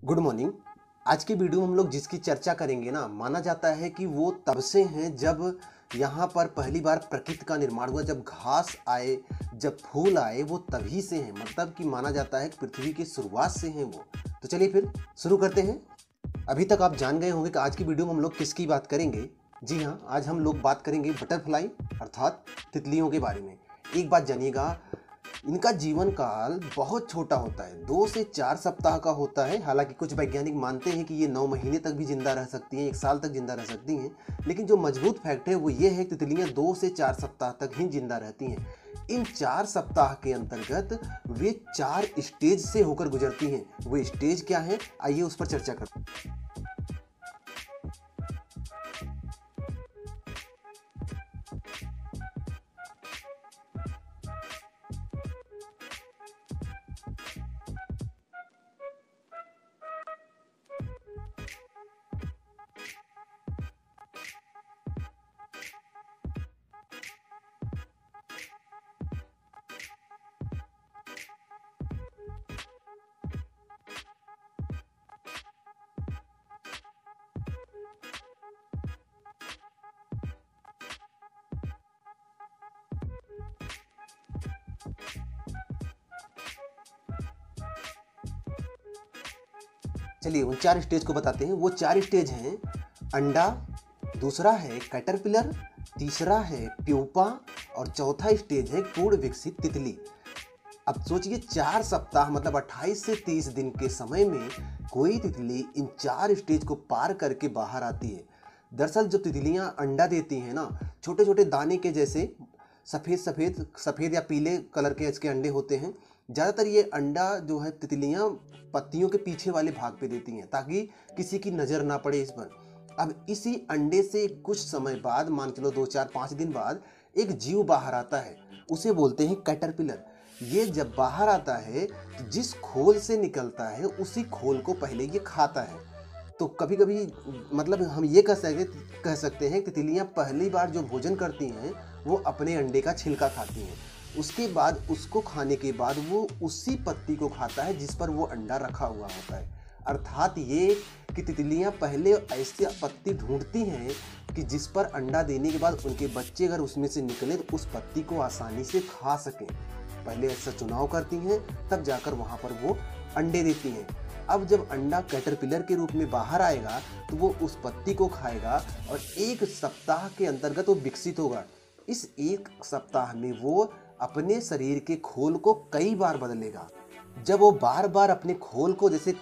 Good morning. आज की video में हम लोग जिसकी चर्चा करेंगे ना, माना जाता है कि वो तब से हैं जब यहाँ पर पहली बार प्रकृति का निर्माण हुआ, जब घास आए, जब फूल आए, वो तभी से हैं। मतलब कि माना जाता है कि पृथ्वी की शुरुआत से हैं वो। तो चलिए फिर शुरू करते हैं। अभी तक आप जान गए होंगे कि आज की वीडियो में हम लोग किसकी बात करेंगे। जी हाँ, आज हम लोग बात करेंगे बटरफ्लाई अर्थात तितलियों के बारे में। एक बात जानिएगा, इनका जीवन काल बहुत छोटा होता है, 2 से 4 सप्ताह का होता है। हालांकि कुछ वैज्ञानिक मानते हैं कि ये 9 महीने तक भी जिंदा रह सकती हैं, 1 साल तक जिंदा रह सकती हैं। लेकिन जो मजबूत फैक्ट है वो ये है कि तितलियां 2 से 4 सप्ताह तक ही जिंदा रहती हैं। इन 4 सप्ताह के अंतर्गत वे 4 स्टेज से होकर गुजरती हैं। वो स्टेज क्या है, आइए उस पर चर्चा करते हैं। चलिए उन 4 स्टेज को बताते हैं। वो 4 स्टेज हैं: अंडा, दूसरा है कैटरपिलर, तीसरा है प्यूपा और चौथा स्टेज है पूर्ण विकसित तितली। अब सोचिए, 4 सप्ताह मतलब 28 से 30 दिन के समय में कोई तितली इन 4 स्टेज को पार करके बाहर आती है। दरअसल जो तितलियां अंडा देती हैं ना, छोटे छोटे दाने के जैसे सफ़ेद या पीले कलर के इसके अंडे होते हैं। ज़्यादातर ये अंडा जो है तितलियां पत्तियों के पीछे वाले भाग पे देती हैं ताकि किसी की नज़र ना पड़े इस पर। अब इसी अंडे से कुछ समय बाद, मान चलो 2 4 5 दिन बाद, एक जीव बाहर आता है, उसे बोलते हैं कैटरपिलर। ये जब बाहर आता है तो जिस खोल से निकलता है उसी खोल को पहले ये खाता है। तो कभी कभी मतलब हम ये कह सकते हैं कि तितलियां पहली बार जो भोजन करती हैं वो अपने अंडे का छिलका खाती हैं। उसके बाद उसको खाने के बाद वो उसी पत्ती को खाता है जिस पर वो अंडा रखा हुआ होता है। अर्थात ये कि तितलियां पहले ऐसी पत्ती ढूंढती हैं कि जिस पर अंडा देने के बाद उनके बच्चे अगर उसमें से निकले तो उस पत्ती को आसानी से खा सकें। पहले ऐसा चुनाव करती हैं, तब जाकर वहाँ पर वो अंडे देती हैं। अब जब अंडा कैटरपिलर के रूप में बाहर आएगा तो वो उस पत्ती को खाएगा और 1 सप्ताह के अंतर्गत वो विकसित होगा। इस 1 सप्ताह में वो अपने शरीर के खोल को कई बार बदलेगा। जब वो बार बार अपने खोल को, जैसे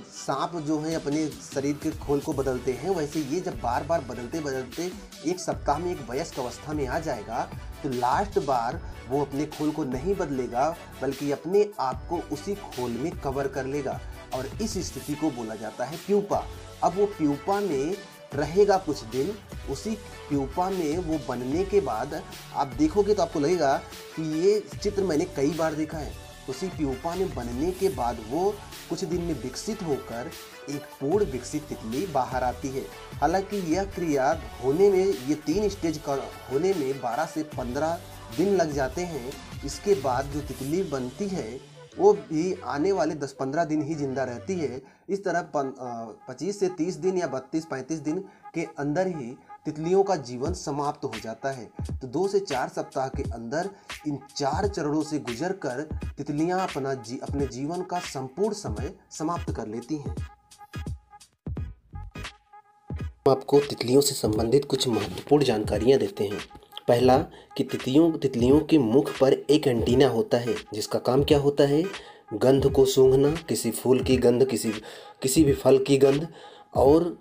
सांप जो है अपने शरीर के खोल को बदलते हैं, वैसे ये जब बार बार बदलते बदलते 1 सप्ताह में एक वयस्क अवस्था में आ जाएगा तो लास्ट बार वो अपने खोल को नहीं बदलेगा बल्कि अपने आप को उसी खोल में कवर कर लेगा और इस स्थिति को बोला जाता है प्यूपा। अब वो प्यूपा में रहेगा कुछ दिन। उसी प्यूपा में वो बनने के बाद आप देखोगे तो आपको लगेगा कि ये चित्र मैंने कई बार देखा है। उसी प्यूपा में बनने के बाद वो कुछ दिन में विकसित होकर एक पूर्ण विकसित तितली बाहर आती है। हालांकि यह क्रिया होने में, ये 3 स्टेज का होने में 12 से 15 दिन लग जाते हैं। इसके बाद जो तितली बनती है वो भी आने वाले 10-15 दिन ही जिंदा रहती है। इस तरह 25 से 30 दिन या 32-35 दिन के अंदर ही तितलियों का जीवन समाप्त हो जाता है। तो 2 से 4 सप्ताह के अंदर इन 4 चरणों से गुजरकर तितलियां अपने जीवन का संपूर्ण समय समाप्त कर लेती हैं। हम आपको तितलियों से संबंधित कुछ महत्वपूर्ण जानकारियां देते हैं। पहला कि तितलियों के मुख पर एक एंटीना होता है जिसका काम क्या होता है, गंध को सूंघना, किसी फूल की गंध, किसी भी फल की गंध। और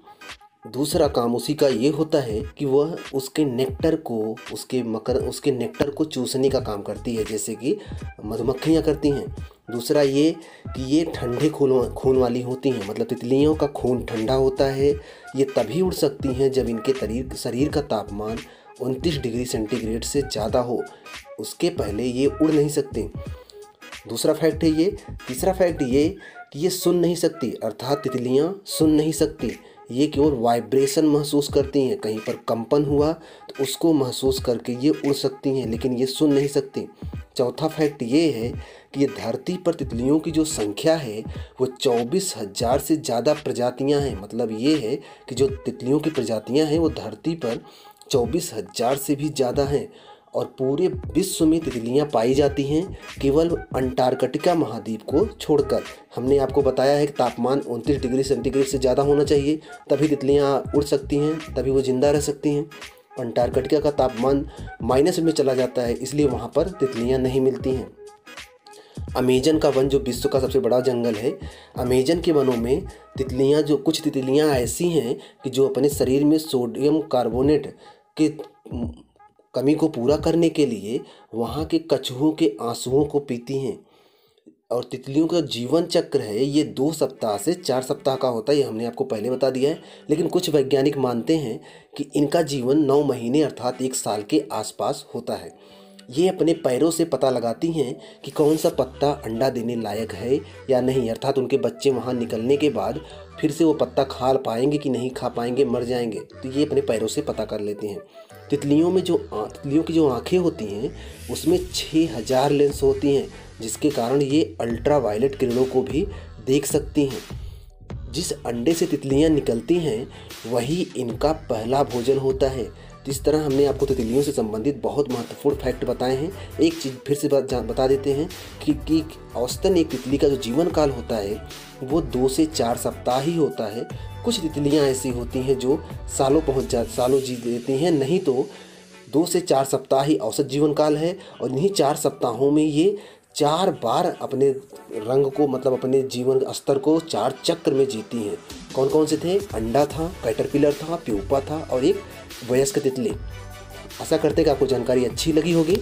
दूसरा काम उसी का ये होता है कि वह उसके नेक्टर को चूसने का काम करती है, जैसे कि मधुमक्खियाँ करती हैं। दूसरा ये कि ये ठंडे खून वाली होती हैं, मतलब तितलियों का खून ठंडा होता है। ये तभी उड़ सकती हैं जब इनके शरीर का तापमान 29 डिग्री सेंटीग्रेड से ज़्यादा हो, उसके पहले ये उड़ नहीं सकती। दूसरा फैक्ट है ये। तीसरा फैक्ट ये कि ये सुन नहीं सकती, अर्थात तितलियाँ सुन नहीं सकती। ये केवल वाइब्रेशन महसूस करती हैं, कहीं पर कंपन हुआ तो उसको महसूस करके ये उड़ सकती हैं, लेकिन ये सुन नहीं सकती। चौथा फैक्ट ये है कि ये धरती पर तितलियों की जो संख्या है वो 24,000 से ज़्यादा प्रजातियां हैं। मतलब ये है कि जो तितलियों की प्रजातियां हैं वो धरती पर 24,000 से भी ज़्यादा हैं। और पूरे विश्व में तितलियां पाई जाती हैं केवल अंटार्कटिका महाद्वीप को छोड़कर। हमने आपको बताया है कि तापमान 29 डिग्री सेंटीग्रेड से ज़्यादा होना चाहिए, तभी तितलियां उड़ सकती हैं, तभी वो जिंदा रह सकती हैं। अंटार्कटिका का तापमान माइनस में चला जाता है, इसलिए वहाँ पर तितलियां नहीं मिलती हैं। अमेजन का वन जो विश्व का सबसे बड़ा जंगल है, अमेजन के वनों में तितलियां, जो कुछ तितलियां ऐसी हैं कि जो अपने शरीर में सोडियम कार्बोनेट के कमी को पूरा करने के लिए वहाँ के कछुओं के आंसुओं को पीती हैं। और तितलियों का जीवन चक्र है ये 2 सप्ताह से 4 सप्ताह का होता है, ये हमने आपको पहले बता दिया है। लेकिन कुछ वैज्ञानिक मानते हैं कि इनका जीवन 9 महीने अर्थात 1 साल के आसपास होता है। ये अपने पैरों से पता लगाती हैं कि कौन सा पत्ता अंडा देने लायक है या नहीं, अर्थात उनके बच्चे वहाँ निकलने के बाद फिर से वो पत्ता खा पाएंगे कि नहीं खा पाएंगे, मर जाएंगे, तो ये अपने पैरों से पता कर लेती हैं। तितलियों की जो आँखें होती हैं उसमें 6000 लेंस होती हैं, जिसके कारण ये अल्ट्रा वायलेट किरणों को भी देख सकती हैं। जिस अंडे से तितलियां निकलती हैं वही इनका पहला भोजन होता है। तो इस तरह हमने आपको तितलियों से संबंधित बहुत महत्वपूर्ण फैक्ट बताए हैं। एक चीज़ फिर से बता देते हैं कि औसतन एक तितली का जो जीवन काल होता है वो 2 से 4 सप्ताह ही होता है। कुछ तितलियां ऐसी होती हैं जो सालों जी लेती हैं, नहीं तो 2 से 4 सप्ताह ही औसत जीवन काल है। और इन्हीं 4 सप्ताहों में ये 4 बार अपने रंग को, मतलब अपने जीवन स्तर को 4 चक्र में जीती हैं। कौन कौन से थे? अंडा था, कैटरपिलर था, प्यूपा था और एक वयस्क तितली। आशा करते हैं कि आपको जानकारी अच्छी लगी होगी।